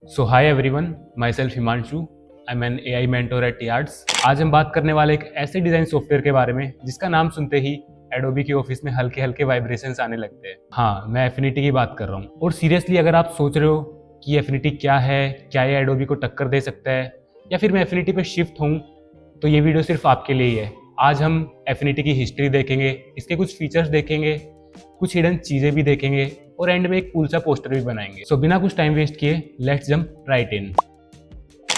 So hi everyone, my self Himanshu. I am an AI mentor at Yards. आज हम बात करने वाले एक ऐसे डिजाइन सॉफ्टवेयर के बारे में जिसका नाम सुनते ही एडोबी के ऑफिस में हल्के हल्के वाइब्रेशंस आने लगते हैं। हाँ, मैं एफिनिटी की बात कर रहा हूँ। और सीरियसली अगर आप सोच रहे हो कि एफिनिटी क्या है, क्या ये एडोबी को टक्कर दे सकता है या फिर मैं एफिनिटी पे शिफ्ट हूँ, तो ये वीडियो सिर्फ आपके लिए ही है। आज हम एफिनिटी की हिस्ट्री देखेंगे, इसके कुछ फीचर्स देखेंगे, कुछ हिडन चीजें भी देखेंगे और एंड में एक कूल सा पोस्टर भी बनाएंगे। सो बिना कुछ टाइम वेस्ट किए लेट्स जंप राइट इन।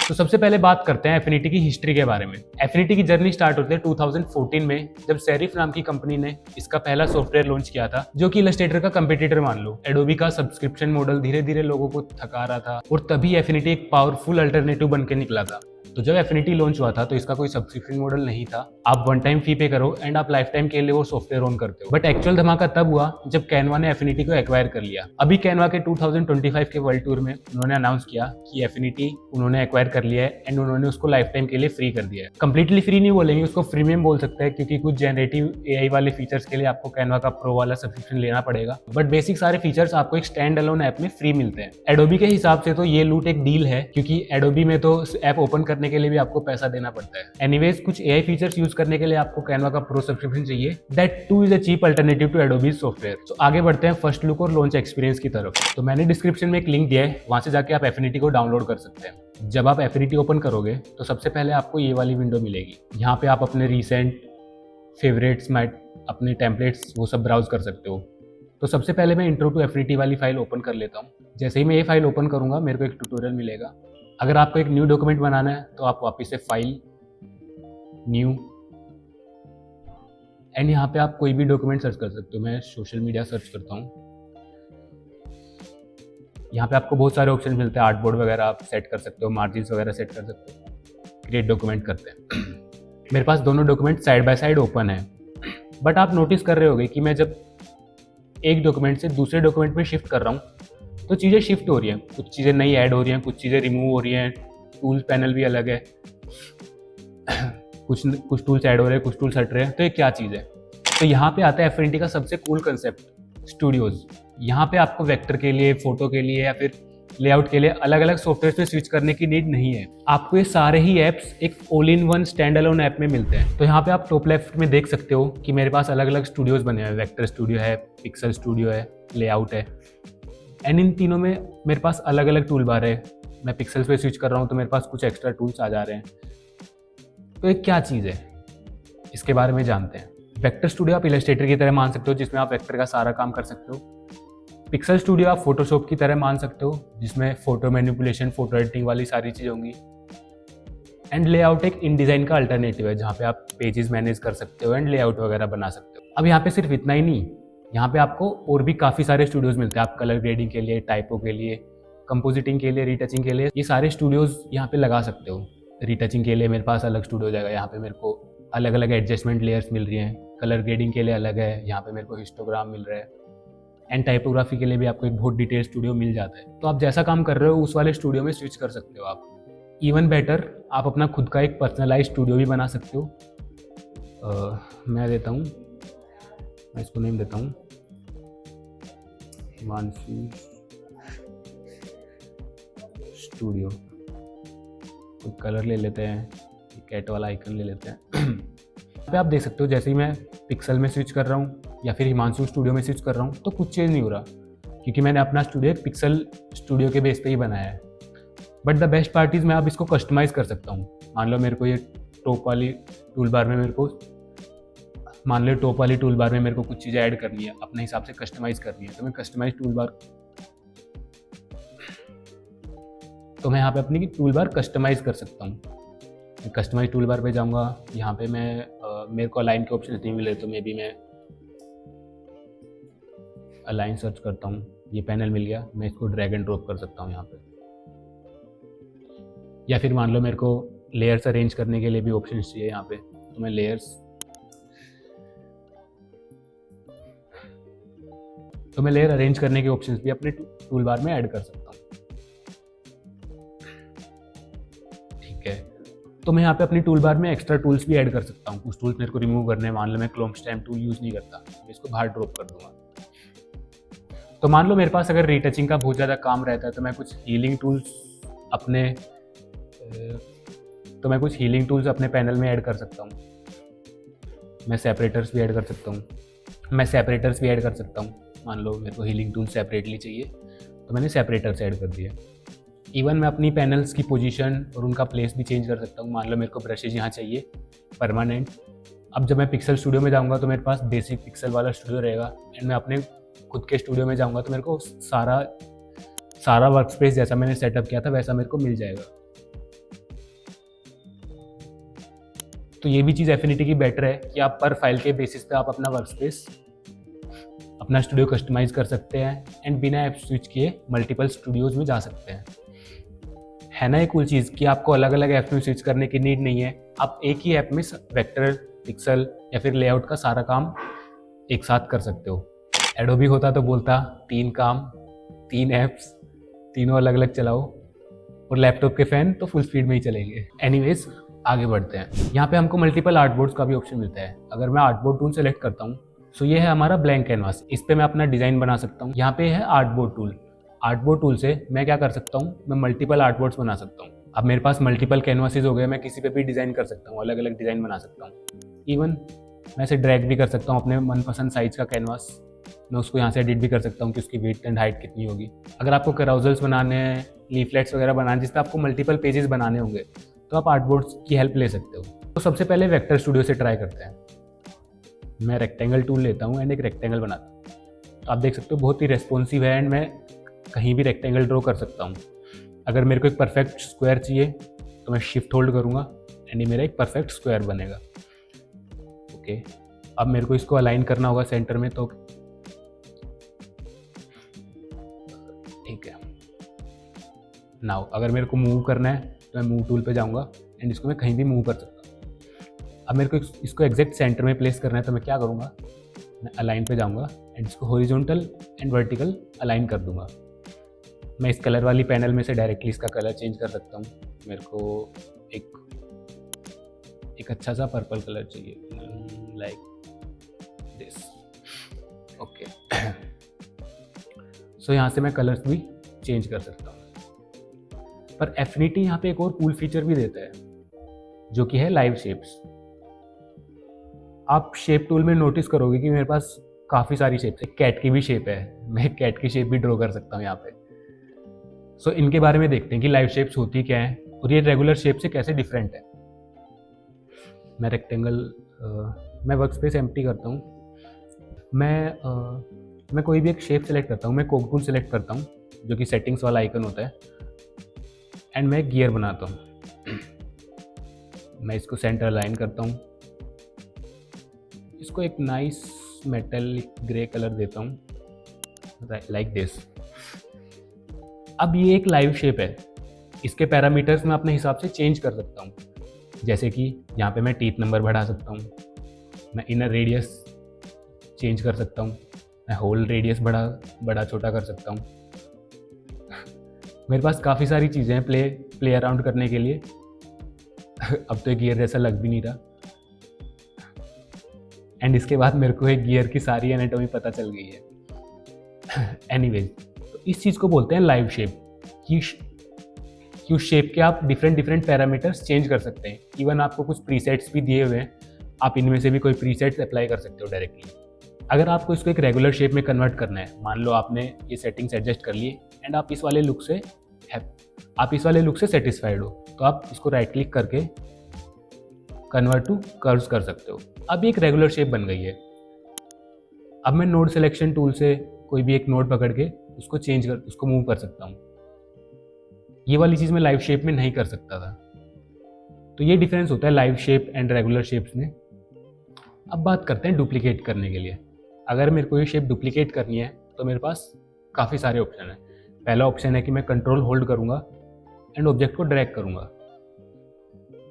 तो सबसे पहले बात करते हैं एफिनिटी की हिस्ट्री के बारे में। एफिनिटी की जर्नी स्टार्ट होती है 2014 में, जब सेरिफ नाम की कंपनी ने इसका पहला सॉफ्टवेयर लॉन्च किया था, जो कि इलस्ट्रेटर का कंपटीटर मान लो। एडोबी का सब्सक्रिप्शन मॉडल धीरे धीरे लोगों को थका रहा था और तभी एफिनिटी एक पावरफुल अल्टरनेटिव बन के निकला था। तो जब एफिनिटी लॉन्च हुआ था तो इसका कोई सब्सक्रिप्शन मॉडल नहीं था। आप वन टाइम फी पे करो एंड आप लाइफ टाइम के लिए वो सॉफ्टवेयर ऑन करते हो। बट एक्चुअल धमाका तब हुआ जब कैनवा ने एफिनिटी को एक्वायर कर लिया। अभी कैनवा के 2025 के वर्ल्ड टूर में उन्होंने अनाउंस किया कि एफिनिटी उन्होंने एक्वायर कर लिया है एंड उन्होंने उसको लाइफ टाइम के लिए फ्री कर दिया है। कंप्लीटली फ्री नहीं बोलेंगे, उसको प्रीमियम बोल सकते हैं, क्योंकि कुछ जनरेटिव AI वाले फीचर्स के लिए आपको कैनवा का प्रो वाला सब्सक्रिप्शन लेना पड़ेगा। बट बेसिक सारे फीचर्स आपको एक स्टैंड अलोन ऐप में फ्री मिलते हैं। एडोबी के हिसाब से तो ये लूट एक डील है, क्योंकि एडोबी में तो ऐप ओपन करने के लिए भी आपको पैसा देना पड़ता है। एनीवेज, कुछ AI फीचर्स यूज करने के लिए आपको कैनवा का प्रो सब्सक्रिप्शन चाहिए। That too is a cheap alternative to Adobe software. तो आगे बढ़ते हैं फर्स्ट लुक और लॉन्च एक्सपीरियंस की तरफ। तो मैंने डिस्क्रिप्शन में एक लिंक दिया है, वहां से जाके आप एफिनिटी को डाउनलोड कर सकते हैं। जब आप एफिनिटी ओपन करोगे तो सबसे पहले आपको ये वाली विंडो मिलेगी। यहाँ पे आप अपने रिसेंट फेवरेट्स, अपने टेम्पलेट्स वो सब ब्राउज कर सकते हो। तो सबसे पहले मैं इंट्रो टू एफिनिटी वाली फाइल ओपन कर लेता हूँ। जैसे ही मैं ये फाइल ओपन करूंगा मेरे को एक ट्यूटोरियल मिलेगा। अगर आपको एक न्यू डॉक्यूमेंट बनाना है तो आप वापस से फाइल, न्यू, एंड यहाँ पे आप कोई भी डॉक्यूमेंट सर्च कर सकते हो। मैं सोशल मीडिया सर्च करता हूँ। यहाँ पे आपको बहुत सारे ऑप्शन मिलते हैं। आर्टबोर्ड वगैरह आप सेट कर सकते हो, मार्जिन्स वगैरह सेट कर सकते हो। क्रिएट डॉक्यूमेंट करते हैं। मेरे पास दोनों document side by side open है। बट आप नोटिस कर रहे होगे कि मैं जब एक डॉक्यूमेंट से दूसरे डॉक्यूमेंट में शिफ्ट कर रहा हूँ तो चीज़ें शिफ्ट हो रही हैं, कुछ चीज़ें नई ऐड हो रही हैं, कुछ चीज़ें रिमूव हो रही हैं। टूल्स पैनल भी अलग है, कुछ टूल्स ऐड हो रहे हैं, कुछ टूल्स हट रहे हैं। तो ये क्या चीज़ है? तो यहाँ पे आता है एफिनिटी का सबसे कूल कंसेप्ट, स्टूडियोज। यहाँ पे आपको वेक्टर के लिए, फोटो के लिए या फिर लेआउट के लिए अलग अलग सॉफ्टवेयर पे स्विच करने की नीड नहीं है। आपको ये सारे ही एप्स एक all in one stand alone app में मिलते हैं। तो यहाँ पे आप टॉप लेफ्ट में देख सकते हो कि मेरे पास अलग अलग स्टूडियोज बने हैं। वेक्टर स्टूडियो है, पिक्सल स्टूडियो है, लेआउट है, एंड इन तीनों में मेरे पास अलग अलग टूल बार है। मैं पिक्सल्स पे स्विच कर रहा हूँ तो मेरे पास कुछ एक्स्ट्रा टूल्स आ जा रहे हैं। तो ये क्या चीज़ है, इसके बारे में जानते हैं। वेक्टर स्टूडियो आप इलस्ट्रेटर की तरह मान सकते हो, जिसमें आप वेक्टर का सारा काम कर सकते हो। पिक्सल स्टूडियो आप फोटोशॉप की तरह मान सकते हो, जिसमें फोटो मैनिपुलेशन, फोटो एडिटिंग वाली सारी चीज़ें होंगी। एंड लेआउट एक इन डिज़ाइन का अल्टरनेटिव है, जहाँ पे आप पेजेस मैनेज कर सकते हो एंड लेआउट वगैरह बना सकते हो। अब यहाँ पे सिर्फ इतना ही नहीं, यहाँ पे आपको और भी काफ़ी सारे स्टूडियोज मिलते हैं। आप कलर ग्रेडिंग के लिए, टाइपो के लिए, कंपोजिटिंग के लिए, रीटचिंग के लिए, ये सारे स्टूडियोज यहाँ पे लगा सकते हो। रीटचिंग के लिए मेरे पास अलग स्टूडियो हो जाएगा, यहाँ पे मेरे को अलग अलग एडजस्टमेंट लेयर्स मिल रही हैं। कलर ग्रेडिंग के लिए अलग है, यहाँ पे मेरे को हिस्टोग्राम मिल रहा है। एंड टाइपोग्राफी के लिए भी आपको एक बहुत डिटेल स्टूडियो मिल जाता है। तो आप जैसा काम कर रहे हो उस वाले स्टूडियो में स्विच कर सकते हो आप। इवन बेटर, आप अपना खुद का एक पर्सनलाइज स्टूडियो भी बना सकते हो। मैं देता हूँ, मैं इसको नेम देता हूँ हिमांशु स्टूडियो। कोई कलर ले लेते हैं, कैट वाला आइकन ले लेते हैं। यहाँ पे आप देख सकते हो जैसे ही मैं पिक्सल में स्विच कर रहा हूँ या फिर हिमांशु स्टूडियो में स्विच कर रहा हूँ तो कुछ चेंज नहीं हो रहा, क्योंकि मैंने अपना स्टूडियो पिक्सल स्टूडियो के बेस पे ही बनाया है। But the best part is मैं अब इसको कस्टमाइज़ कर सकता हूँ। मान लो मेरे को ये टॉप वाली टूल बार में मेरे को कुछ चीज़ें ऐड करनी है, अपने हिसाब से कस्टमाइज़ करनी है, तो मैं कस्टमाइज टूल बार, तो मैं यहाँ पे अपनी टूल बार कस्टमाइज़ कर सकता हूँ। कस्टमाइज टूल बार पे जाऊँगा, यहाँ पे मेरे को अलाइन के ऑप्शन नहीं मिले तो मे बी मैं अलाइन सर्च करता हूँ। ये पैनल मिल गया, मैं इसको ड्रैग एंड ड्रॉप कर सकता हूँ यहाँ पे। या फिर मान लो मेरे को लेयर्स अरेंज करने के लिए भी ऑप्शन चाहिए यहाँ पे, तो मैं लेयर अरेंज करने के ऑप्शंस भी अपने टूल बार में ऐड कर सकता हूँ। ठीक है, तो मैं यहाँ पे अपनी टूल बार में एक्स्ट्रा टूल्स भी ऐड कर सकता हूँ। कुछ टूल्स मेरे को रिमूव करने हैं। मान लो मैं क्लोम स्टैम्प टूल यूज़ नहीं करता, मैं इसको बाहर ड्रॉप कर दूंगा। तो मान लो मेरे पास अगर रीटचिंग का बहुत ज़्यादा काम रहता है तो मैं कुछ हीलिंग टूल्स अपने तो मैं कुछ हीलिंग टूल्स अपने पैनल में ऐड कर सकता हूँ। मैं सेपरेटर्स भी ऐड कर सकता हूँ। मान लो मेरे को हीलिंग टूल सेपरेटली चाहिए तो मैंने सेपरेटर्स ऐड कर दिए। इवन मैं अपनी पैनल्स की पोजीशन और उनका प्लेस भी चेंज कर सकता हूँ। मान लो मेरे को ब्रशेज यहाँ चाहिए परमानेंट। अब जब मैं पिक्सल स्टूडियो में जाऊँगा तो मेरे पास बेसिक पिक्सल वाला स्टूडियो रहेगा, एंड मैं अपने खुद के स्टूडियो में जाऊँगा तो मेरे को सारा वर्क स्पेस जैसा मैंने सेटअप किया था वैसा मेरे को मिल जाएगा। तो ये भी चीज़ एफिनिटी की बेटर है कि आप पर फाइल के बेसिस पे आप अपना वर्क स्पेस, अपना स्टूडियो कस्टमाइज़ कर सकते हैं, एंड बिना ऐप स्विच किए मल्टीपल स्टूडियोज़ में जा सकते हैं। है ना ये कूल चीज़ कि आपको अलग अलग ऐप में स्विच करने की नीड नहीं है। आप एक ही ऐप में वेक्टर, पिक्सल या फिर लेआउट का सारा काम एक साथ कर सकते हो। एडोबी होता तो बोलता 3 काम 3 ऐप्स, तीनों अलग अलग चलाओ, और लैपटॉप के फ़ैन तो फुल स्पीड में ही चलेंगे। एनीवेज आगे बढ़ते हैं। यहाँ पे हमको मल्टीपल आर्टबोर्ड्स का भी ऑप्शन मिलता है। अगर मैं आर्टबोर्ड टूल सेलेक्ट करता हूँ तो ये है हमारा ब्लैंक कैनवास। इस पे मैं अपना डिज़ाइन बना सकता हूँ। यहाँ पे है आर्टबोर्ड टूल। आर्टबोर्ड टूल से मैं क्या कर सकता हूँ, मैं मल्टीपल आर्टबोर्ड्स बना सकता हूँ। अब मेरे पास मल्टीपल कैनवासेस हो गए, मैं किसी पे भी डिज़ाइन कर सकता हूँ, अलग अलग डिज़ाइन बना सकता हूँ। इवन मैं इसे ड्रैग भी कर सकता हूँ अपने मनपसंद साइज़ का कैनवास। मैं उसको यहाँ से एडिट भी कर सकता हूँ कि उसकी विड्थ एंड हाइट कितनी होगी। अगर आपको कैरोजल्स बनाने हैं, लीफलेट्स वगैरह बनाने जिससे आपको मल्टीपल पेजेस बनाने होंगे तो आप आर्टबोर्ड्स की हेल्प ले सकते हो। तो सबसे पहले वेक्टर स्टूडियो से ट्राई करते हैं। मैं रेक्टेंगल टूल लेता हूँ एंड एक रेक्टेंगल बनाता हूँ। तो आप देख सकते हो बहुत ही रेस्पॉन्सिव है, एंड मैं कहीं भी रेक्टेंगल ड्रॉ कर सकता हूँ। अगर मेरे को एक परफेक्ट स्क्वायर चाहिए तो मैं शिफ्ट होल्ड करूँगा एंड ये मेरा एक परफेक्ट स्क्वायर बनेगा। ओके, अब मेरे को इसको अलाइन करना होगा सेंटर में, तो ठीक है। नाउ अगर मेरे को मूव करना है तो मैं मूव टूल पे जाऊँगा एंड इसको मैं कहीं भी मूव कर सकता हूँ। अब मेरे को इसको एग्जैक्ट सेंटर में प्लेस करना है तो मैं क्या करूँगा, मैं अलाइन पे जाऊँगा एंड इसको हॉरिजॉन्टल एंड वर्टिकल अलाइन कर दूँगा। मैं इस कलर वाली पैनल में से डायरेक्टली इसका कलर चेंज कर सकता हूँ। मेरे को एक अच्छा सा पर्पल कलर चाहिए, लाइक दिस। ओके, सो यहाँ से मैं कलर्स भी चेंज कर सकता हूँ। पर एफिनिटी यहाँ पे एक और कूल फीचर भी देता है जो कि है लाइव शेप्स। आप शेप टूल में नोटिस करोगे कि मेरे पास काफ़ी सारी शेप्स है। कैट की भी शेप है, मैं कैट की शेप भी ड्रॉ कर सकता हूँ यहाँ पे। सो इनके बारे में देखते हैं कि लाइव शेप्स होती क्या हैं और ये रेगुलर शेप से कैसे डिफरेंट है। मैं मैं वर्क स्पेस एम्प्टी करता हूँ। मैं कोई भी एक शेप सेलेक्ट करता हूँ। मैं कोक टूल सेलेक्ट करता हूँ जो कि सेटिंग्स वाला आइकन होता है, एंड मैं गियर बनाता हूँ। मैं इसको सेंटर अलाइन करता हूँ, इसको एक नाइस मेटलिक ग्रे कलर देता हूँ, लाइक दिस। अब ये एक लाइव शेप है, इसके पैरामीटर्स मैं अपने हिसाब से चेंज कर सकता हूँ। जैसे कि यहाँ पे मैं टीथ नंबर बढ़ा सकता हूँ, मैं इनर रेडियस चेंज कर सकता हूँ, मैं होल रेडियस बड़ा छोटा कर सकता हूँ। मेरे पास काफ़ी सारी चीज़ें हैं प्ले अराउंड करने के लिए। अब तो एक गियर जैसा लग भी नहीं रहा, एंड इसके बाद मेरे को एक गियर की सारी एनाटॉमी पता चल गई है। एनीवेज, तो इस चीज़ को बोलते हैं लाइव शेप। कि उस शेप के आप डिफरेंट पैरामीटर्स चेंज कर सकते हैं। इवन आपको कुछ प्रीसेट्स भी दिए हुए हैं, आप इनमें से भी कोई प्रीसेट्स अप्लाई कर सकते हो डायरेक्टली। अगर आपको इसको एक रेगुलर शेप में कन्वर्ट करना है, मान लो आपने ये सेटिंग्स एडजस्ट कर लिए एंड आप इस वाले लुक से सेटिस्फाइड हो, तो आप इसको राइट क्लिक करके कन्वर्ट टू कर्व्स कर सकते हो। अब एक रेगुलर शेप बन गई है। अब मैं नोड सिलेक्शन टूल से कोई भी एक नोड पकड़ के उसको मूव कर सकता हूँ। ये वाली चीज़ मैं लाइव शेप में नहीं कर सकता था। तो ये डिफरेंस होता है live shape and regular shapes में। अब बात करते हैं डुप्लीकेट करने के लिए। अगर मेरे को ये शेप डुप्लीकेट करनी है तो मेरे पास काफ़ी सारे ऑप्शन हैं। पहला ऑप्शन है कि मैं कंट्रोल होल्ड करूँगा एंड ऑब्जेक्ट को ड्रैग करूँगा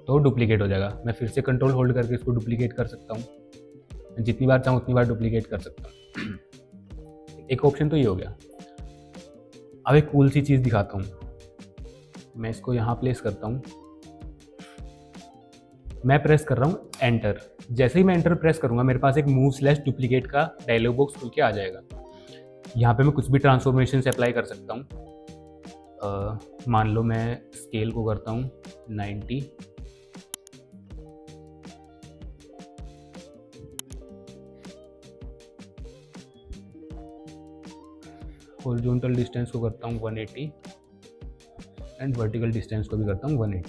तो डुप्लीकेट हो जाएगा। मैं फिर से कंट्रोल होल्ड करके इसको डुप्लीकेट कर सकता हूँ, मैं जितनी बार चाहूँ उतनी बार डुप्लीकेट कर सकता हूँ। एक ऑप्शन तो ये हो गया। अब एक कूल सी चीज़ दिखाता हूँ। मैं इसको यहाँ प्लेस करता हूँ, मैं प्रेस कर रहा हूँ एंटर। जैसे ही मैं एंटर प्रेस करूँगा मेरे पास एक मूव/डुप्लीकेट का डायलॉग बॉक्स खुल के आ जाएगा। यहाँ पे मैं कुछ भी ट्रांसफॉर्मेशन अप्लाई कर सकता हूँ। मान लो मैं स्केल को करता हूँ 90, हॉरिजॉन्टल डिस्टेंस को करता हूँ 180 एंड वर्टिकल डिस्टेंस को भी करता हूँ 180।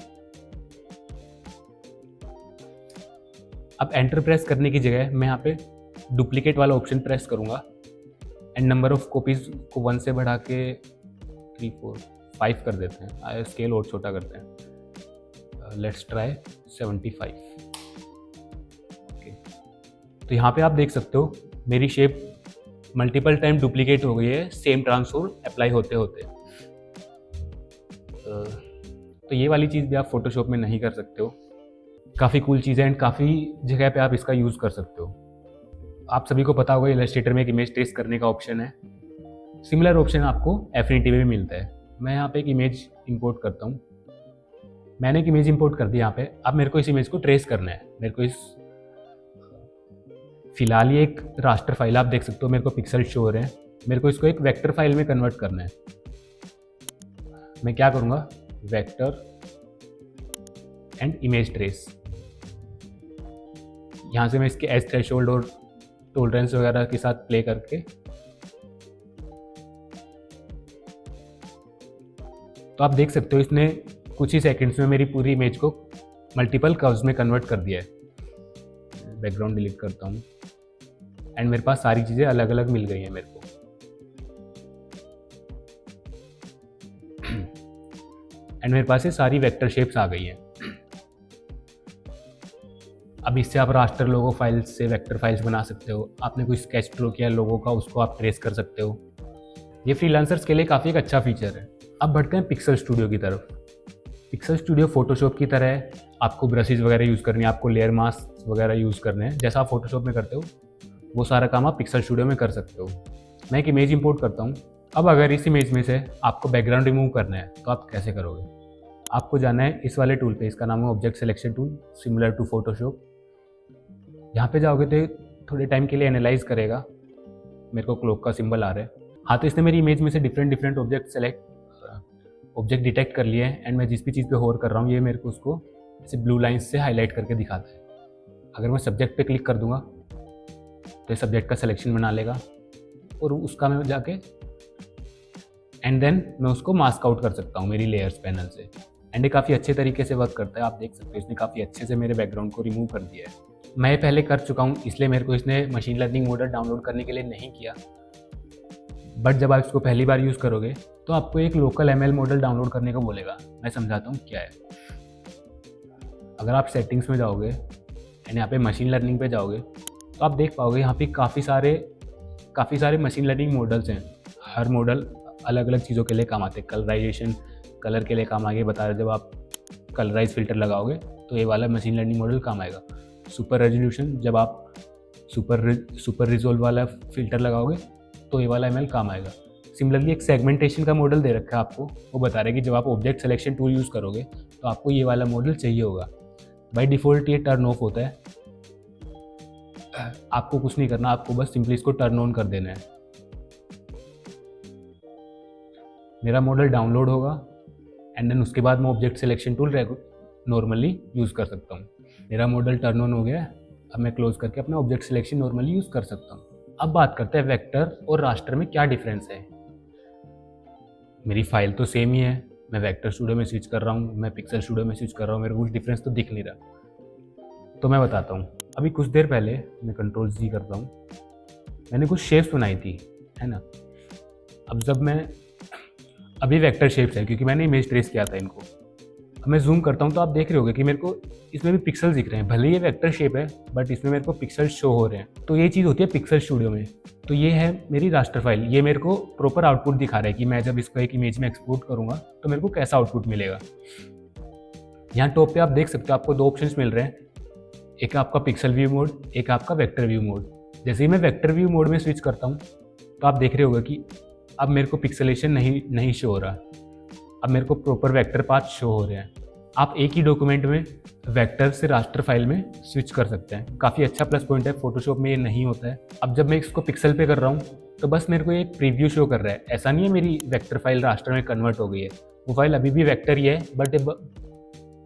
अब एंटर प्रेस करने की जगह मैं यहाँ पे डुप्लीकेट वाला ऑप्शन प्रेस करूँगा एंड नंबर ऑफ कॉपीज को 1 से बढ़ा के 3, 4, 5 कर देते हैं, स्केल और छोटा करते हैं। Let's try 75। ओके, तो यहाँ पे आप देख सकते हो मेरी शेप मल्टीपल टाइम डुप्लीकेट हो गई है सेम ट्रांसफॉर्म अप्लाई होते होते। तो ये वाली चीज़ भी आप फोटोशॉप में नहीं कर सकते हो। काफ़ी कूल चीज़ है एंड काफ़ी जगह पे आप इसका यूज़ कर सकते हो। आप सभी को पता होगा इलस्ट्रेटर में एक इमेज ट्रेस करने का ऑप्शन है। सिमिलर ऑप्शन आपको एफिनिटी में भी मिलता है। मैं यहाँ पे एक इमेज इंपोर्ट करता हूँ। मैंने एक इमेज इंपोर्ट कर दी यहाँ पे। अब मेरे को इस इमेज को ट्रेस करना है। मेरे को फिलहाल ये एक रास्टर फाइल आप देख सकते हो, मेरे को पिक्सल शो हो रहे हैं। मेरे को इसको एक वेक्टर फाइल में कन्वर्ट करना है। मैं क्या करूँगा, वेक्टर एंड इमेज ट्रेस। यहाँ से मैं इसके एज थ्रेशोल्ड और टॉलरेंस वगैरह के साथ प्ले करके तो आप देख सकते हो इसने कुछ ही सेकंड्स में मेरी पूरी इमेज को मल्टीपल कर्व्स में कन्वर्ट कर दिया है। बैकग्राउंड डिलीट करता हूँ एंड मेरे पास सारी चीज़ें अलग अलग मिल गई हैं मेरे को। एंड मेरे पास ये सारी वेक्टर शेप्स आ गई हैं। अब इससे आप रास्टर लोगो फाइल्स से वेक्टर फाइल्स बना सकते हो। आपने कोई स्केच ड्रॉ किया लोगो का, उसको आप ट्रेस कर सकते हो। ये फ्रीलांसर्स के लिए काफ़ी एक अच्छा फीचर है। अब बढ़ते हैं पिक्सल स्टूडियो की तरफ। पिक्सल स्टूडियो फोटोशॉप की तरह है। आपको ब्रशेज वगैरह यूज़ करनी है, आपको लेयर मास्क वगैरह यूज़ करने हैं। जैसा आप फोटोशॉप में करते हो वो सारा काम आप पिक्सल स्टूडियो में कर सकते हो। मैं एक इमेज इंपोर्ट करता हूँ। अब अगर इस इमेज में से आपको बैकग्राउंड रिमूव करना है तो आप कैसे करोगे? आपको जाना है इस वाले टूल पे, इसका नाम है object selection tool, similar to Photoshop. यहाँ पे जाओगे तो थोड़े टाइम के लिए एनालाइज करेगा। मेरे को क्लॉक का सिंबल आ रहा है। हाँ, तो इसने मेरी इमेज में से डिफरेंट ऑब्जेक्ट डिटेक्ट कर लिए हैं एंड मैं जिस भी चीज़ पे होवर कर रहा हूँ ये मेरे को उसको ऐसे ब्लू लाइन्स से हाईलाइट करके दिखाता है। अगर मैं सब्जेक्ट पे क्लिक कर दूंगा तो ये सब्जेक्ट का सिलेक्शन बना लेगा और उसका मैं जाके एंड देन मैं उसको मास्क आउट कर सकता हूँ मेरी लेयर्स पैनल से। एंड ये काफ़ी अच्छे तरीके से वर्क करता है। आप देख सकते हो इसने काफ़ी अच्छे से मेरे बैकग्राउंड को रिमूव कर दिया है। मैं पहले कर चुका हूँ इसलिए मेरे को इसने मशीन लर्निंग मॉडल डाउनलोड करने के लिए नहीं किया। बट जब आप इसको पहली बार यूज़ करोगे तो आपको एक लोकल ML मॉडल डाउनलोड करने को बोलेगा। मैं समझाता हूँ क्या है। अगर आप सेटिंग्स में जाओगे एंड यहाँ पे मशीन लर्निंग पे जाओगे तो आप देख पाओगे यहाँ पे काफ़ी सारे मशीन लर्निंग मॉडल्स हैं। हर मॉडल अलग अलग चीज़ों के लिए काम आते हैं। कलराइजेशन, कलर के लिए काम आगे बता रहे, जब आप कलराइज फिल्टर लगाओगे तो ये वाला मशीन लर्निंग मॉडल काम आएगा। सुपर रेजोल्यूशन, जब आप सुपर रिजोल्व वाला फिल्टर लगाओगे तो ये वाला ML काम आएगा। सिमिलरली एक सेगमेंटेशन का मॉडल दे रखा है आपको, वो बता रहा है कि जब आप ऑब्जेक्ट सिलेक्शन टूल यूज़ करोगे तो आपको ये वाला मॉडल चाहिए होगा। बाय डिफ़ॉल्ट ये टर्न ऑफ होता है। आपको कुछ नहीं करना, आपको बस सिंपली इसको टर्न ऑन कर देना है। मेरा मॉडल डाउनलोड होगा एंड देन उसके बाद मैं object selection tool normally use कर सकता हूँ। मेरा मॉडल टर्न ऑन हो गया। अब मैं क्लोज करके अपना ऑब्जेक्ट सिलेक्शन नॉर्मली यूज़ कर सकता हूँ। अब बात करते हैं वेक्टर और रास्टर में क्या डिफरेंस है। मेरी फाइल तो सेम ही है। मैं वेक्टर स्टूडियो में स्विच कर रहा हूँ, मैं पिक्सल स्टूडियो में स्विच कर रहा हूँ, मेरे को कुछ डिफरेंस तो दिख नहीं रहा। तो मैं बताता हूँ। अभी कुछ देर पहले मैं Ctrl+G करता हूँ, मैंने कुछ शेप्स बनाई थी, है ना। अब जब मैं अभी वेक्टर शेप्स है क्योंकि मैंने इमेज ट्रेस किया था इनको। अब मैं जूम करता हूँ तो आप देख रहे होगे कि मेरे को इसमें भी पिक्सल दिख रहे हैं। भले ये वेक्टर शेप है बट इसमें मेरे को पिक्सल शो हो रहे हैं। तो ये चीज़ होती है पिक्सल स्टूडियो में। तो ये है मेरी रास्टर फाइल। ये मेरे को प्रॉपर आउटपुट दिखा रहा है कि मैं जब इसको एक इमेज में एक्सपोर्ट करूँगा तो मेरे को कैसा आउटपुट मिलेगा। यहाँ टॉप पे आप देख सकते हो आपको 2 ऑप्शंस मिल रहे हैं। एक आपका पिक्सल व्यू मोड, एक आपका वेक्टर व्यू मोड। जैसे ही मैं वेक्टर व्यू मोड में स्विच करता हूँ तो आप देख रहे होगे कि अब मेरे को पिक्सलेशन नहीं शो हो रहा। अब मेरे को प्रॉपर वेक्टर पाथ शो हो रहे हैं। आप एक ही डॉक्यूमेंट में वेक्टर से रास्टर फाइल में स्विच कर सकते हैं। काफ़ी अच्छा प्लस पॉइंट है, फोटोशॉप में ये नहीं होता है। अब जब मैं इसको पिक्सल पे कर रहा हूँ तो बस मेरे को एक प्रीव्यू शो कर रहा है, ऐसा नहीं है मेरी वेक्टर फाइल रास्टर में कन्वर्ट हो गई है। वो फाइल अभी भी वेक्टर ही है,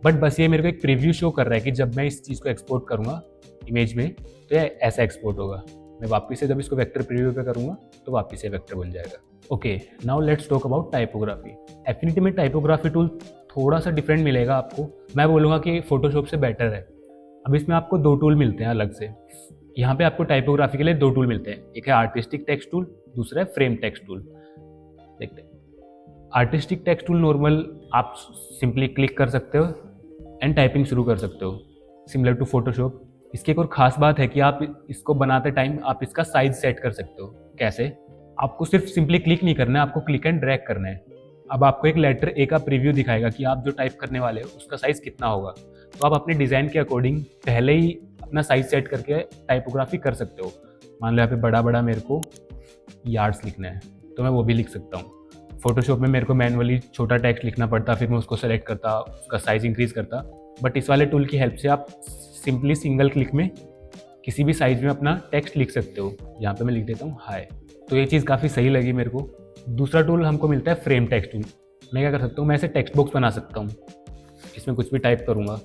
बट बस ये मेरे को एक प्रीव्यू शो कर रहा है कि जब मैं इस चीज़ को एक्सपोर्ट करूँगा इमेज में तो ये ऐसा एक्सपोर्ट होगा। मैं वापस से जब इसको वेक्टर प्रीव्यू पे करूँगा तो वापस से वेक्टर बन जाएगा। Okay, now let's talk about typography. Affinity में टाइपोग्राफी टूल थोड़ा सा डिफरेंट मिलेगा आपको। मैं बोलूँगा कि फोटोशॉप से बेटर है। अब इसमें आपको 2 टूल मिलते हैं अलग से। यहाँ पे आपको टाइपोग्राफी के लिए 2 टूल मिलते हैं, एक है आर्टिस्टिक टेक्स्ट टूल, दूसरा है फ्रेम टेक्स्ट टूल। देखते हैं। आर्टिस्टिक टेक्स्ट टूल नॉर्मल आप सिंपली क्लिक कर सकते हो एंड टाइपिंग शुरू कर सकते हो, सिमिलर टू फोटोशॉप। इसकी एक और ख़ास बात है कि आप इसको बनाते टाइम आप इसका साइज सेट कर सकते हो। कैसे? आपको सिर्फ सिंपली क्लिक नहीं करना है, आपको क्लिक एंड ड्रैग करना है। अब आपको एक लेटर ए का प्रीव्यू दिखाएगा कि आप जो टाइप करने वाले हो उसका साइज़ कितना होगा। तो आप अपने डिज़ाइन के अकॉर्डिंग पहले ही अपना साइज सेट करके टाइपोग्राफी कर सकते हो। मान लो यहाँ पे बड़ा मेरे को यार्ड्स लिखना है तो मैं वो भी लिख सकता हूँ। फोटोशॉप में मेरे को मैनुअली छोटा टेक्स्ट लिखना पड़ता, फिर मैं उसको सेलेक्ट करता, उसका साइज़ इंक्रीज़ करता। बट इस वाले टूल की हेल्प से आप सिंपली सिंगल क्लिक में किसी भी साइज़ में अपना टेक्स्ट लिख सकते हो। यहाँ पे मैं लिख देता हूँ हाय। तो ये चीज़ काफ़ी सही लगी मेरे को। दूसरा टूल हमको मिलता है फ्रेम टेक्स्ट टूल। मैं क्या कर सकता हूँ, मैं ऐसे टेक्स्ट बॉक्स बना सकता हूँ। इसमें कुछ भी टाइप करूँगा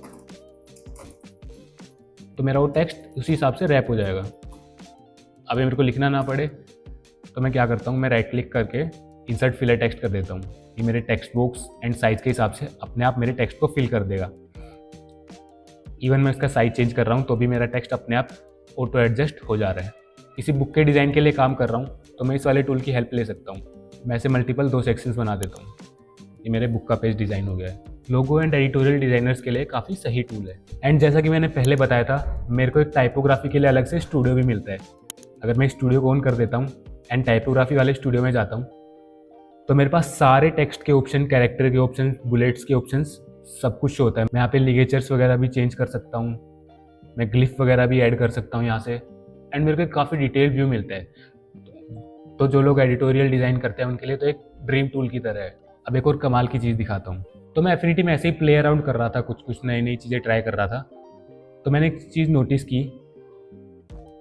तो मेरा वो टेक्स्ट उसी हिसाब से रैप हो जाएगा। अभी मेरे को लिखना ना पड़े तो मैं क्या करता हूँ, मैं राइट क्लिक करके इंसर्ट फिलर टेक्स्ट कर देता हूँ। ये मेरे टेक्स्ट बॉक्स एंड साइज़ के हिसाब से अपने आप मेरे टेक्स्ट को फिल कर देगा। इवन मैं इसका साइज चेंज कर रहा हूँ तो भी मेरा टेक्स्ट अपने आप ऑटो एडजस्ट हो जा रहा है। किसी बुक के डिज़ाइन के लिए काम कर रहा हूँ तो मैं इस वाले टूल की हेल्प ले सकता हूँ। मैं ऐसे मल्टीपल 2 सेक्शंस बना देता हूँ। ये मेरे बुक का पेज डिज़ाइन हो गया है। लोगो एंड एडिटोरियल डिज़ाइनर्स के लिए काफ़ी सही टूल है। एंड जैसा कि मैंने पहले बताया था, मेरे को एक टाइपोग्राफी के लिए अलग से स्टूडियो भी मिलता है। अगर मैं स्टूडियो को ऑन कर देता हूँ एंड टाइपोग्राफी वाले स्टूडियो में जाता हूँ तो मेरे पास सारे टेक्स्ट के ऑप्शन, कैरेक्टर के ऑप्शन, बुलेट्स के ऑप्शन सब कुछ शो होता है। मैं यहाँ पे लिगेचर्स वगैरह भी चेंज कर सकता हूँ, मैं ग्लिफ वगैरह भी ऐड कर सकता हूँ यहाँ से। एंड मेरे को काफ़ी डिटेल व्यू मिलता है। तो जो लोग एडिटोरियल डिज़ाइन करते हैं उनके लिए तो एक ड्रीम टूल की तरह है। अब एक और कमाल की चीज़ दिखाता हूँ। तो मैं एफिनिटी में ऐसे ही प्ले अराउंड कर रहा था, कुछ नई चीज़ें ट्राई कर रहा था। तो मैंने एक चीज़ नोटिस की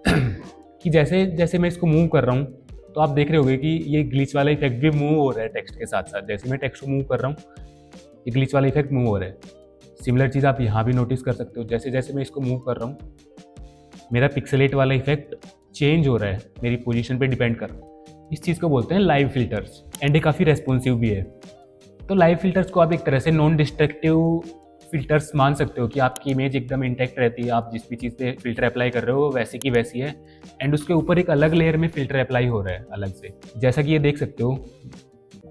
कि जैसे जैसे मैं इसको मूव कर रहा हूँ तो आप देख रहे होंगे कि ये ग्लिच वाला इफेक्ट भी मूव हो रहा है टेक्स्ट के साथ साथ। जैसे मैं टेक्स्ट को मूव कर रहा हूँ ये ग्लिच वाला इफेक्ट मूव हो रहा है। सिमिलर चीज़ आप यहाँ भी नोटिस कर सकते हो। जैसे जैसे मैं इसको मूव कर रहा हूँ मेरा पिक्सेलेट वाला इफेक्ट चेंज हो रहा है, मेरी पोजीशन पे डिपेंड कर रहा है। इस चीज़ को बोलते हैं लाइव फिल्टर्स एंड ये काफ़ी रेस्पॉन्सिव भी है। तो लाइव फिल्टर्स को आप एक तरह से नॉन डिस्ट्रक्टिव फिल्टर्स मान सकते हो कि आपकी इमेज एकदम इंटैक्ट रहती है। आप जिस भी चीज़ पे फिल्टर अप्लाई कर रहे हो वो वैसी की वैसी है एंड उसके ऊपर एक अलग लेयर में फिल्टर अप्लाई हो रहा है अलग से। जैसा कि ये देख सकते हो,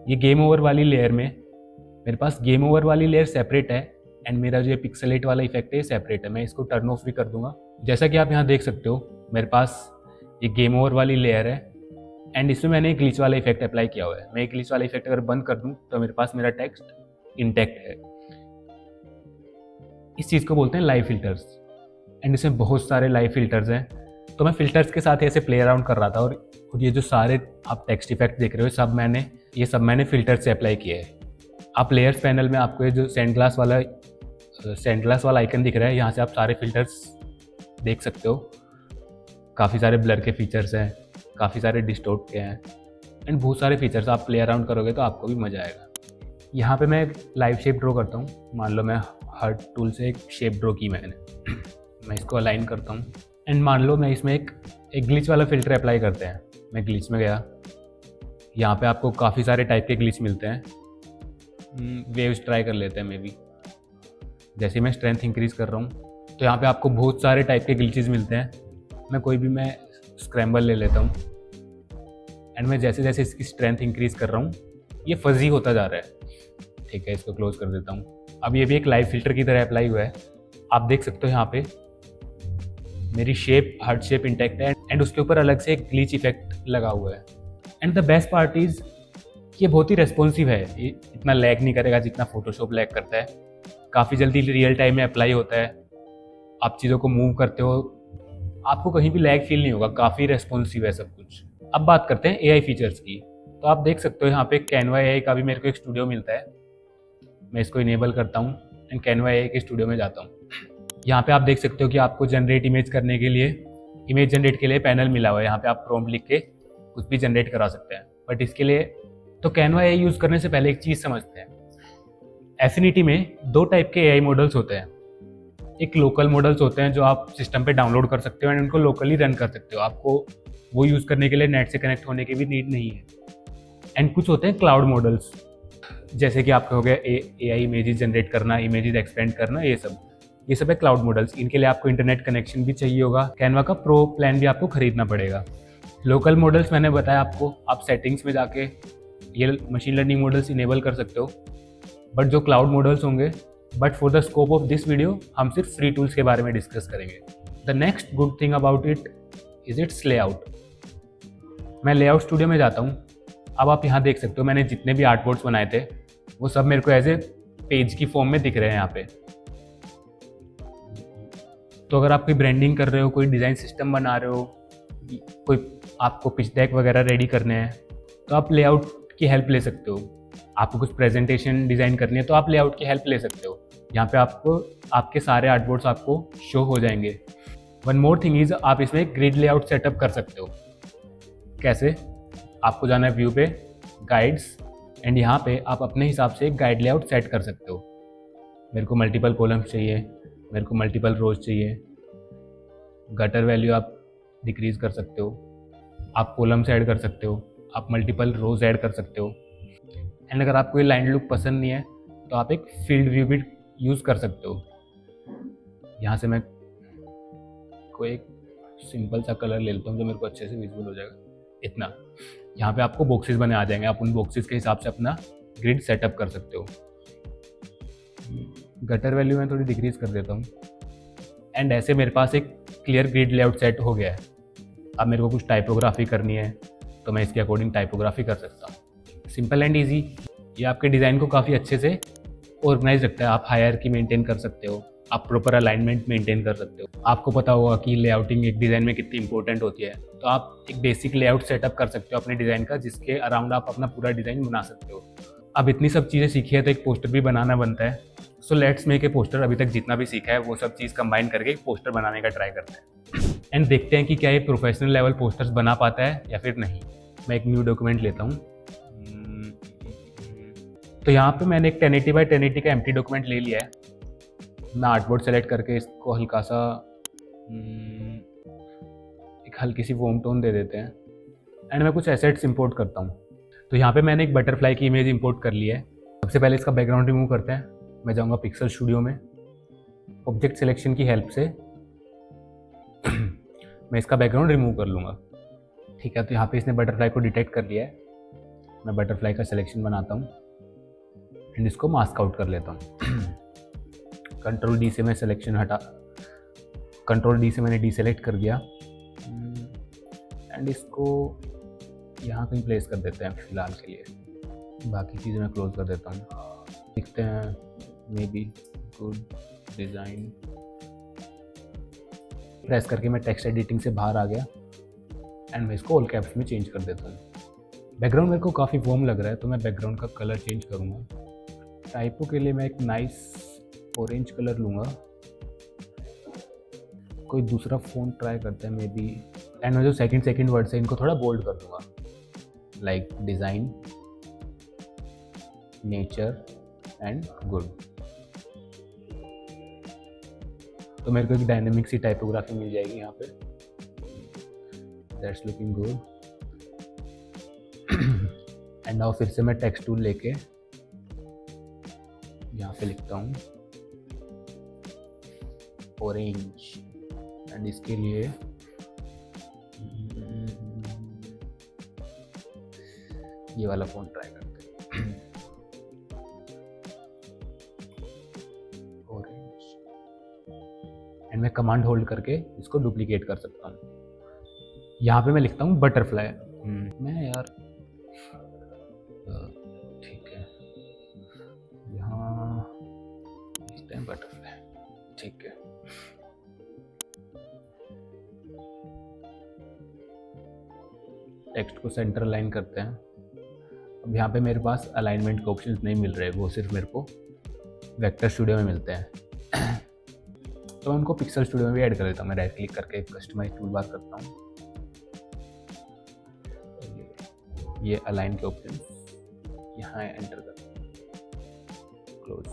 ये गेम ओवर वाली लेयर में मेरे पास गेम ओवर वाली लेयर सेपरेट है एंड मेरा जो पिक्सेलेट वाला इफेक्ट है सेपरेट है। मैं इसको टर्न ऑफ भी कर दूंगा। जैसा कि आप यहाँ देख सकते हो मेरे पास ये गेम ओवर वाली लेयर है एंड इसमें मैंने ग्लिच वाला इफेक्ट अप्लाई किया हुआ है। मैं एक ग्लिच वाला इफेक्ट अगर बंद कर दूं तो मेरे पास मेरा टेक्स्ट इंटैक्ट है। इस चीज़ को बोलते हैं लाइव फिल्टर्स एंड इसमें बहुत सारे लाइव फिल्टर्स हैं। तो मैं फिल्टर्स के साथ ऐसे प्ले अराउंड कर रहा था और ये जो सारे आप टेक्स्ट इफेक्ट देख रहे हो ये सब मैंने फिल्टर से अप्लाई किए हैं। आप लेयर्स पैनल में आपको ये जो सैंड ग्लास वाला आइकन दिख रहा है, यहाँ से आप सारे फिल्टर्स देख सकते हो। काफ़ी सारे ब्लर के फीचर्स हैं, काफ़ी सारे डिस्टोर्ट के हैं एंड बहुत सारे फीचर्स। आप प्ले अराउंड करोगे तो आपको भी मज़ा आएगा। यहाँ पे मैं लाइव शेप ड्रॉ करता हूँ। मान लो मैं हर्ट टूल से एक शेप ड्रॉ की मैंने मैं इसको अलाइन करता हूँ एंड मान लो मैं इसमें एक ग्लिच वाला फिल्टर अप्लाई करते हैं। मैं ग्लिच में गया, यहाँ पे आपको काफ़ी सारे टाइप के ग्लिच मिलते हैं। वेव्स ट्राई कर लेते हैं मे बी। जैसे मैं स्ट्रेंथ इंक्रीज़ कर रहा हूँ तो यहाँ पे आपको बहुत सारे टाइप के ग्लिचेस मिलते हैं। मैं स्क्रैम्बल ले लेता हूँ एंड मैं जैसे जैसे इसकी स्ट्रेंथ इंक्रीज़ कर रहा हूँ ये फजी होता जा रहा है। ठीक है, इसको क्लोज कर देता हूँ। अब ये भी एक लाइव फिल्टर की तरह अप्लाई हुआ है। आप देख सकते हो यहाँ पे मेरी हार्ट शेप इंटैक्ट है एंड उसके ऊपर अलग से एक ग्लिच इफेक्ट लगा हुआ है। And the best part is ये बहुत ही रेस्पॉन्सिव है। ये इतना लैग नहीं करेगा जितना फोटोशॉप लैग करता है। काफ़ी जल्दी रियल टाइम में अप्लाई होता है। आप चीज़ों को मूव करते हो, आपको कहीं भी लैग फील नहीं होगा। काफ़ी रेस्पॉन्सिव है सब कुछ। अब बात करते हैं एआई फीचर्स की। तो आप देख सकते हो यहाँ पे कैनवा एआई का भी मेरे को एक स्टूडियो मिलता है। मैं इसको इनेबल करता हूँ एंड कैनवा एआई के स्टूडियो में जाता हूँ। यहाँ पे आप देख सकते हो कि आपको जनरेट इमेज करने के लिए, इमेज जनरेट के लिए पैनल मिला हुआ है। यहाँ पे आप प्रॉम्प्ट लिख के कुछ भी जनरेट करा सकते हैं। बट इसके लिए तो कैनवा एआई यूज़ करने से पहले एक चीज़ समझते हैं। एफिनिटी में 2 टाइप के एआई मॉडल्स होते हैं। एक लोकल मॉडल्स होते हैं जो आप सिस्टम पे डाउनलोड कर सकते हो एंड उनको लोकली रन कर सकते हो, आपको वो यूज़ करने के लिए नेट से कनेक्ट होने की भी नीड नहीं है। एंड कुछ होते हैं क्लाउड मॉडल्स, जैसे कि आपका हो गया एआई इमेजेस जनरेट करना, इमेजेस एक्सपेंड करना, ये सब है क्लाउड मॉडल्स। इनके लिए आपको इंटरनेट कनेक्शन भी चाहिए होगा। कैनवा का प्रो प्लान भी आपको खरीदना पड़ेगा। लोकल मॉडल्स मैंने बताया आपको, आप सेटिंग्स में जाके ये मशीन लर्निंग मॉडल्स इनेबल कर सकते हो। बट जो क्लाउड मॉडल्स होंगे, but for the scope of this video हम सिर्फ फ्री टूल्स के बारे में डिस्कस करेंगे। The next good thing about it is it's layout. मैं लेआउट स्टूडियो में जाता हूँ। अब आप यहाँ देख सकते हो मैंने जितने भी आर्ट बोर्ड्स बनाए थे वो सब मेरे को एज ए पेज की फॉर्म में दिख रहे हैं यहाँ पे। तो अगर आप कोई ब्रांडिंग कर रहे हो, कोई डिज़ाइन सिस्टम बना रहे हो, कोई आपको पिच डेक वगैरह रेडी करने हैं, तो आप लेआउट की हेल्प ले सकते हो। आपको कुछ प्रेजेंटेशन डिज़ाइन करनी है तो आप लेआउट की हेल्प ले सकते हो। यहाँ पे आपको आपके सारे आर्टबोर्ड्स आपको शो हो जाएंगे। वन मोर थिंग इज़, आप इसमें ग्रिड लेआउट सेटअप कर सकते हो। कैसे? आपको जाना है व्यू पे, गाइड्स, एंड यहाँ पे आप अपने हिसाब से एक गाइड लेआउट सेट कर सकते हो। मेरे को मल्टीपल कॉलम्स चाहिए, मेरे को मल्टीपल रोज चाहिए। गटर वैल्यू आप डिक्रीज कर सकते हो, आप कॉलम्स ऐड कर सकते हो, आप मल्टीपल रोज ऐड कर सकते हो। एंड अगर आपको ये लाइन लुक पसंद नहीं है तो आप एक फील्ड व्यू भी यूज़ कर सकते हो। यहाँ से मैं कोई एक सिंपल सा कलर ले लेता हूँ जो मेरे को अच्छे से विजिबल हो जाएगा, इतना। यहाँ पे आपको बॉक्सेस बने आ जाएंगे, आप उन बॉक्सेस के हिसाब से अपना ग्रिड सेटअप कर सकते हो। गटर वैल्यू मैं थोड़ी डिक्रीज कर देता हूँ। एंड ऐसे मेरे पास एक क्लियर ग्रिड लेआउट सेट हो गया है। अब मेरे को कुछ टाइपोग्राफी करनी है तो मैं इसके अकॉर्डिंग टाइपोग्राफी कर सकता हूँ। Simple and easy. ये आपके डिज़ाइन को काफ़ी अच्छे से ऑर्गेनाइज रखता है। आप हायरार्की मेंटेन कर सकते हो, आप प्रॉपर अलाइनमेंट मेंटेन कर सकते हो। आपको पता होगा कि लेआउटिंग एक डिज़ाइन में कितनी इंपॉर्टेंट होती है, तो आप एक बेसिक लेआउट सेटअप कर सकते हो अपने डिज़ाइन का, जिसके अराउंड आप अपना पूरा डिज़ाइन बना सकते हो। अब इतनी सब चीज़ें सीखी है तो एक पोस्टर भी बनाना बनता है। So let's make a poster. अभी तक जितना भी सीखा है वो सब चीज़ कंबाइन करके एक पोस्टर बनाने का ट्राई करते हैं एंड देखते हैं कि क्या ये प्रोफेशनल लेवल पोस्टर्स बना पाता है या फिर नहीं। मैं एक न्यू डॉक्यूमेंट लेता हूँ। तो यहाँ पे मैंने एक 1080 बाई 1080 का एम्प्टी डॉक्यूमेंट ले लिया है। मैं आर्टबोर्ड सेलेक्ट करके इसको हल्का सा एक हल्की सी वॉर्म टोन दे देते हैं एंड मैं कुछ एसेट्स इंपोर्ट करता हूँ। तो यहाँ पे मैंने एक बटरफ्लाई की इमेज इंपोर्ट कर ली है। सबसे पहले इसका बैकग्राउंड रिमूव करते हैं। मैं जाऊँगा पिक्सल स्टूडियो में, ऑब्जेक्ट सिलेक्शन की हेल्प से मैं इसका बैकग्राउंड रिमूव कर लूँगा। ठीक है, तो यहाँ पे इसने बटरफ्लाई को डिटेक्ट कर लिया है। मैं बटरफ्लाई का सिलेक्शन बनाता हूँ एंड इसको मास्क आउट कर लेता हूँ। कंट्रोल डी से मैं सिलेक्शन कंट्रोल डी से मैंने डीसेलेक्ट कर दिया एंड इसको यहाँ कहीं प्लेस कर देते हैं फिलहाल के लिए। बाकी चीज़ें मैं क्लोज कर देता हूँ। लिखते हैं may be good design. Press करके मैं टेक्स्ट एडिटिंग से बाहर आ गया एंड मैं इसको ऑल कैप्स में चेंज कर देता हूँ। बैकग्राउंड मेरे को काफ़ी वार्म लग रहा है तो मैं बैकग्राउंड का कलर चेंज करूँगा। टाइपो के लिए मैं एक नाइस ऑरेंज कलर लूँगा। कोई दूसरा फ़ॉन्ट ट्राई करते हैं मे बी। एंड मैं जो सेकंड वर्ड है इनको थोड़ा बोल्ड कर दूँगा, like design, nature and good. तो मेरे को एक डायनेमिक सी टाइपोग्राफी मिल जाएगी यहाँ पे। That's looking good. And now फिर से मैं टेक्स्ट टूल लेके यहाँ पे लिखता हूँ ऑरेंज एंड इसके लिए ये वाला फ़ॉन्ट ट्राई करते हैं, ऑरेंज। एंड मैं कमांड होल्ड करके इसको डुप्लीकेट कर सकता हूँ। यहाँ पे मैं लिखता हूँ बटरफ्लाई। मैं यार ठीक है, यहाँ लिखते हैं बटरफ्लाई। ठीक है, टेक्स्ट को सेंटर अलाइन करते हैं। अब यहाँ पे मेरे पास अलाइनमेंट के ऑप्शंस नहीं मिल रहे, वो सिर्फ मेरे को वेक्टर स्टूडियो में मिलते हैं। तो मैं उनको पिक्सल स्टूडियो में भी ऐड कर देता हूँ। मैं राइट क्लिक करके कस्टमाइज टूल बार करता हूँ, ये अलाइन के ऑप्शन यहाँ एंटर करता हूँ, क्लोज।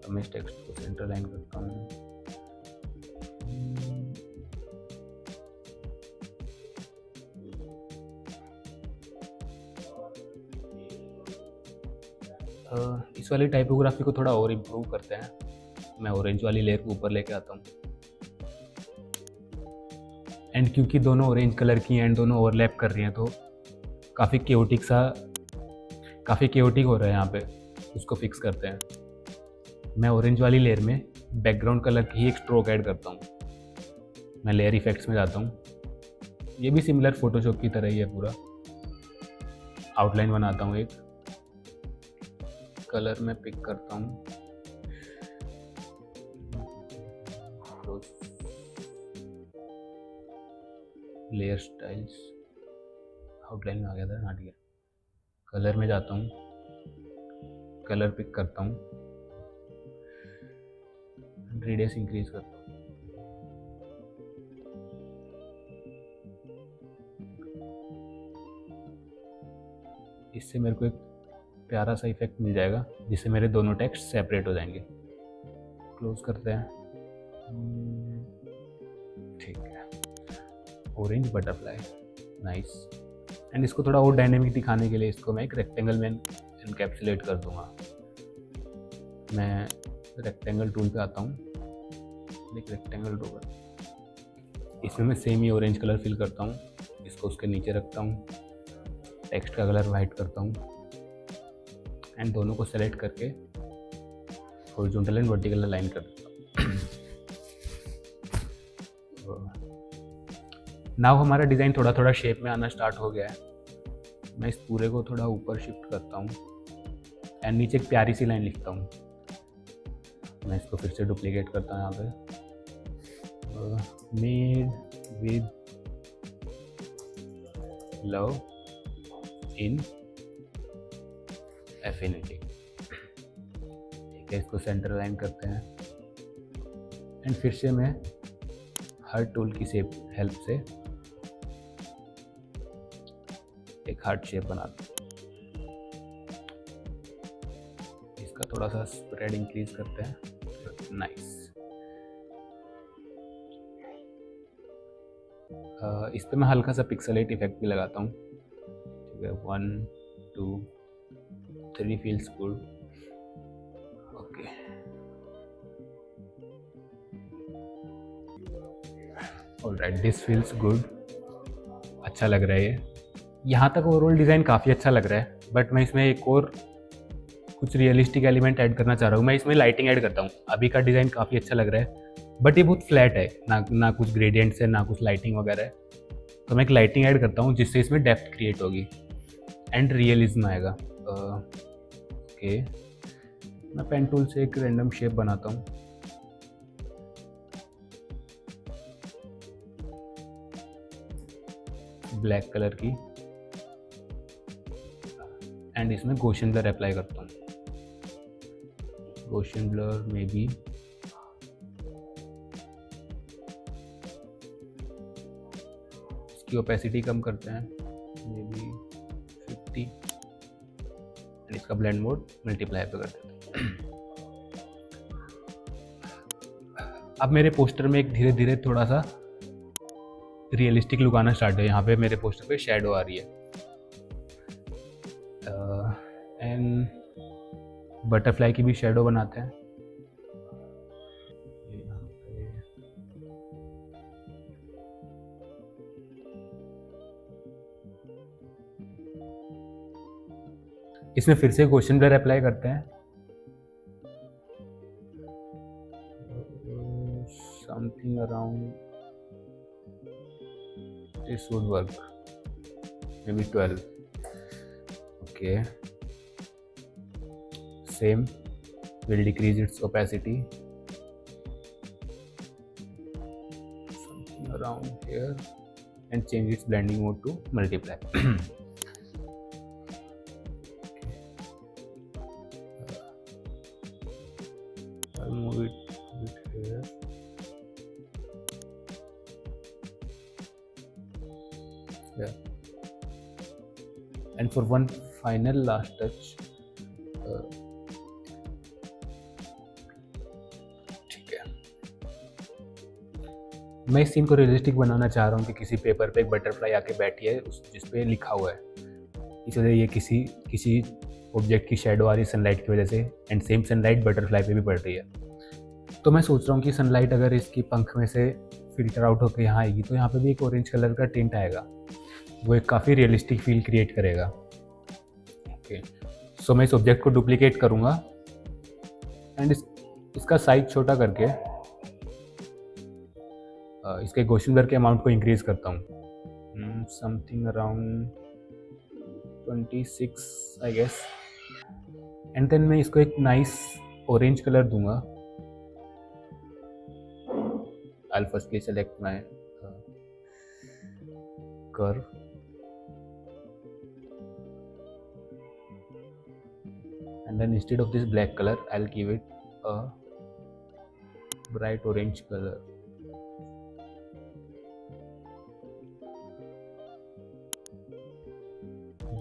तो मैं इस टेक्स्ट को सेंटर लाइन करता हूँ, इस वाली टाइपोग्राफी को थोड़ा और इम्प्रूव करते हैं। मैं ऑरेंज वाली लेयर को ऊपर लेके आता हूँ, एंड क्योंकि दोनों ऑरेंज कलर की एंड दोनों ओवरलैप कर रही हैं तो काफ़ी केओटिक हो रहा है यहाँ पे, उसको फिक्स करते हैं। मैं ऑरेंज वाली लेयर में बैकग्राउंड कलर की ही एक स्ट्रोक ऐड करता हूँ। मैं लेयर इफेक्ट्स में जाता हूँ, ये भी सिमिलर फोटोशॉप की तरह ही है पूरा। आउटलाइन बनाता हूँ, एक कलर में पिक करता हूँ, लेयर स्टाइल्स आउटलाइन में आ गया था, हाँ ठीक है। कलर में जाता हूँ, कलर पिक करता हूँ, रेडियस इंक्रीज करता हूँ। इससे मेरे को एक प्यारा सा इफेक्ट मिल जाएगा जिससे मेरे दोनों टेक्स्ट सेपरेट हो जाएंगे। क्लोज करते हैं, ठीक है। Orange butterfly, nice. एंड इसको थोड़ा और डायनेमिक दिखाने के लिए इसको मैं एक रेक्टेंगल में एनकैप्सुलेट कर दूंगा। मैं रेक्टेंगल टूल पे आता हूँ, एक रेक्टेंगल ड्रॉ कर, इसमें मैं सेम ही ऑरेंज कलर फिल करता हूँ, इसको उसके नीचे रखता हूँ, टेक्स्ट का कलर वाइट करता हूँ, एंड दोनों को सेलेक्ट करके हॉरिजॉन्टल एंड वर्टिकल अलाइन कर देता हूँ। नाउ हमारा डिज़ाइन थोड़ा थोड़ा शेप में आना स्टार्ट हो गया है। मैं इस पूरे को थोड़ा ऊपर शिफ्ट करता हूँ एंड नीचे एक प्यारी सी लाइन लिखता हूँ। मैं इसको फिर से डुप्लीकेट करता हूँ यहाँ पे, made with love in affinity, ठीक है। इसको सेंटर लाइन करते हैं एंड फिर से मैं हर टूल की हेल्प से एक हार्ट शेप बनाता हूँ। इसका थोड़ा सा स्प्रेड इंक्रीज करते हैं, नाइस। इस पे मैं हल्का सा पिक्सेलेट इफेक्ट भी लगाता हूँ, ठीक है। 1 2 3 feels good, okay. Alright, this feels good, अच्छा लग रहा है ये। यहाँ तक ओवरऑल डिज़ाइन काफ़ी अच्छा लग रहा है, बट मैं इसमें एक और कुछ रियलिस्टिक एलिमेंट ऐड करना चाह रहा हूँ। मैं इसमें लाइटिंग ऐड करता हूँ। अभी का डिज़ाइन काफ़ी अच्छा लग रहा है, बट ये बहुत फ्लैट है, ना कुछ ग्रेडियंट्स है, ना कुछ लाइटिंग वगैरह है। तो मैं एक लाइटिंग ऐड करता हूँ जिससे इसमें डेप्थ क्रिएट होगी एंड रियलिज्म आएगा। ओके, मैं पेन टूल से एक रैंडम शेप बनाता हूँ। ब्लैक कलर की, एंड इसमें गॉसियन ब्लर अप्लाई करता हूँ। गॉसियन ब्लर में भी इसकी ओपेसिटी कम करते हैं, मे बी 50, एंड इसका ब्लेंड मोड मल्टीप्लाई पे कर देते हैं। अब मेरे पोस्टर में एक धीरे धीरे थोड़ा सा रियलिस्टिक लुक आना स्टार्ट है। यहाँ पे मेरे पोस्टर पे शैडो आ रही है, एंड बटरफ्लाई की भी शैडो बनाते हैं। इसमें फिर से गॉसियन ब्लर अप्लाई करते हैं, something around this would work, maybe 12, okay. Same, will decrease its opacity something around here and change its blending mode to multiply. I'll move it a bit here. Yeah. And for one final last touch, ठीक है, मैं इस scene को realistic बनाना चाह रहा हूँ कि किसी पेपर पे एक बटरफ्लाई आके बैठी है उस जिस पे लिखा हुआ है, इस वजह ये किसी ऑब्जेक्ट की शेडो आ रही है सनलाइट की वजह से, एंड सेम सनलाइट बटरफ्लाई पे भी पड़ रही है। तो मैं सोच रहा हूँ कि सनलाइट अगर इसकी पंख में से फिल्टर आउट होकर यहाँ आएगी तो यहाँ पे भी एक ऑरेंज कलर का टिंट आएगा, वो एक काफ़ी रियलिस्टिक फील क्रिएट करेगा। ओके, सो मैं इस ऑब्जेक्ट को डुप्लीकेट करूँगा एंड इसका साइज छोटा करके इसके गॉसियन ब्लर के अमाउंट को इंक्रीज करता हूँ, something around 26 I guess, and then मैं इसको एक नाइस ऑरेंज कलर दूंगा। I will firstly select my curve and then instead of this black color I'll give it a bright orange color.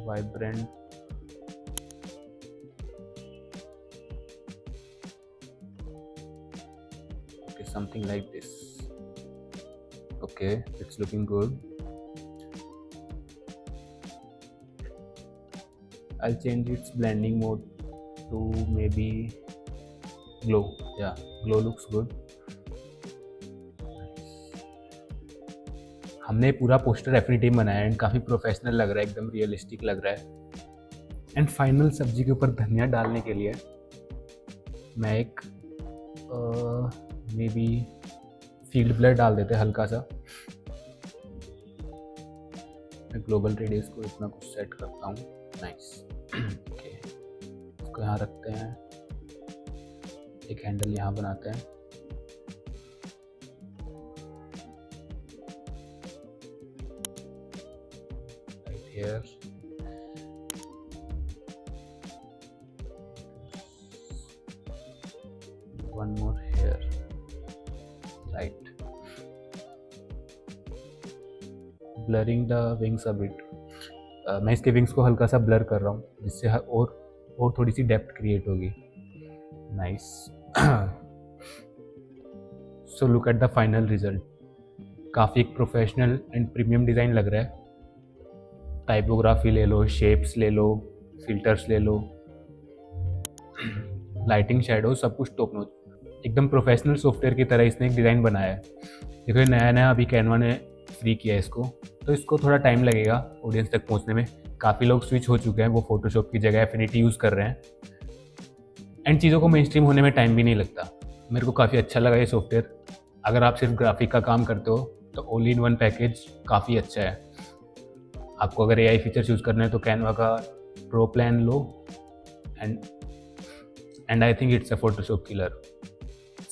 Vibrant okay, something like this. Okay, it's looking good. I'll change its blending mode to maybe glow. Yeah, glow looks good. हमने पूरा poster affinity में बनाया and काफ़ी professional लग रहा है, एकदम realistic लग रहा है। एंड फाइनल सब्जी के ऊपर धनिया डालने के लिए मैं एक मे बी फील्ड ब्लर डाल देते हैं हल्का सा। मैं ग्लोबल रेडियस को इतना कुछ सेट करता हूँ, नाइस। ओके, इसको यहाँ रखते हैं, एक हैंडल यहाँ बनाते हैं। Right here, one more here, right. Blurring the wings a bit, मैं इसके विंग्स को हल्का सा ब्लर कर रहा हूँ जिससे और थोड़ी सी डेप्थ क्रिएट होगी, nice. So look at the final result, काफ़ी एक प्रोफेशनल एंड प्रीमियम डिज़ाइन लग रहा है। टाइपोग्राफी ले लो, शेप्स ले लो, फिल्टर्स ले लो, लाइटिंग, शेडो, सब कुछ टॉप नॉच, एकदम प्रोफेशनल सॉफ्टवेयर की तरह इसने एक डिज़ाइन बनाया है। देखो, नया नया अभी कैनवा ने फ्री किया है इसको, तो इसको थोड़ा टाइम लगेगा ऑडियंस तक पहुंचने में। काफ़ी लोग स्विच हो चुके हैं, वो फोटोशॉप की जगह एफिनिटी यूज़ कर रहे हैं, एंड चीज़ों को मेनस्ट्रीम होने में टाइम भी नहीं लगता। मेरे को काफ़ी अच्छा लगा ये सॉफ्टवेयर। अगर आप सिर्फ ग्राफिक का काम करते हो तो ऑल इन वन पैकेज काफ़ी अच्छा है। आपको अगर AI फीचर्स यूज़ करना है तो कैनवा का pro plan low, and I think it's a Photoshop killer.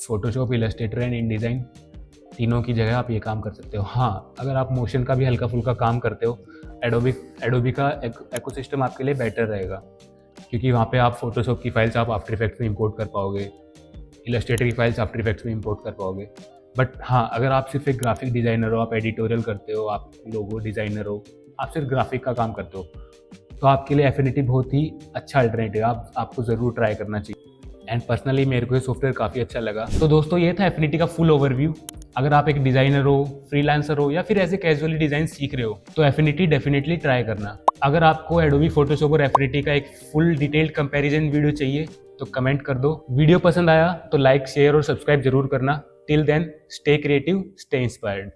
Photoshop, Illustrator and in design, तीनों की जगह आप ये काम कर सकते हो। हाँ, अगर आप मोशन का भी हल्का फुल्का काम करते हो, एडोबी का इकोसिस्टम आपके लिए बेटर रहेगा, क्योंकि वहाँ पे आप फोटोशॉप की फाइल्स आप आफ्टर इफेक्ट्स में इंपोर्ट कर पाओगे, इलस्ट्रेटर की फाइल्स आफ्टर इफेक्ट्स में इंपोर्ट कर पाओगे। बट हाँ, अगर आप सिर्फ एक ग्राफिक डिज़ाइनर हो, आप एडिटोरियल करते हो, आप लोगो डिज़ाइनर हो, आप सिर्फ ग्राफिक का काम करते हो, तो आपके लिए एफिनिटी बहुत ही अच्छा अल्टरनेटिव है, आपको ज़रूर ट्राई करना चाहिए। एंड पर्सनली मेरे को ये सॉफ्टवेयर काफ़ी अच्छा लगा। तो दोस्तों, ये था एफिनिटी का फुल ओवरव्यू। अगर आप एक डिज़ाइनर हो, फ्रीलांसर हो, या फिर ऐसे कैजुअली डिज़ाइन सीख रहे हो, तो एफिनिटी डेफिनेटली ट्राई करना। अगर आपको एडोबी फोटोशॉप और एफिनिटी का एक फुल डिटेल्ड कंपैरिजन वीडियो चाहिए तो कमेंट कर दो। वीडियो पसंद आया तो लाइक, शेयर और सब्सक्राइब जरूर करना। Till then, stay creative, stay inspired.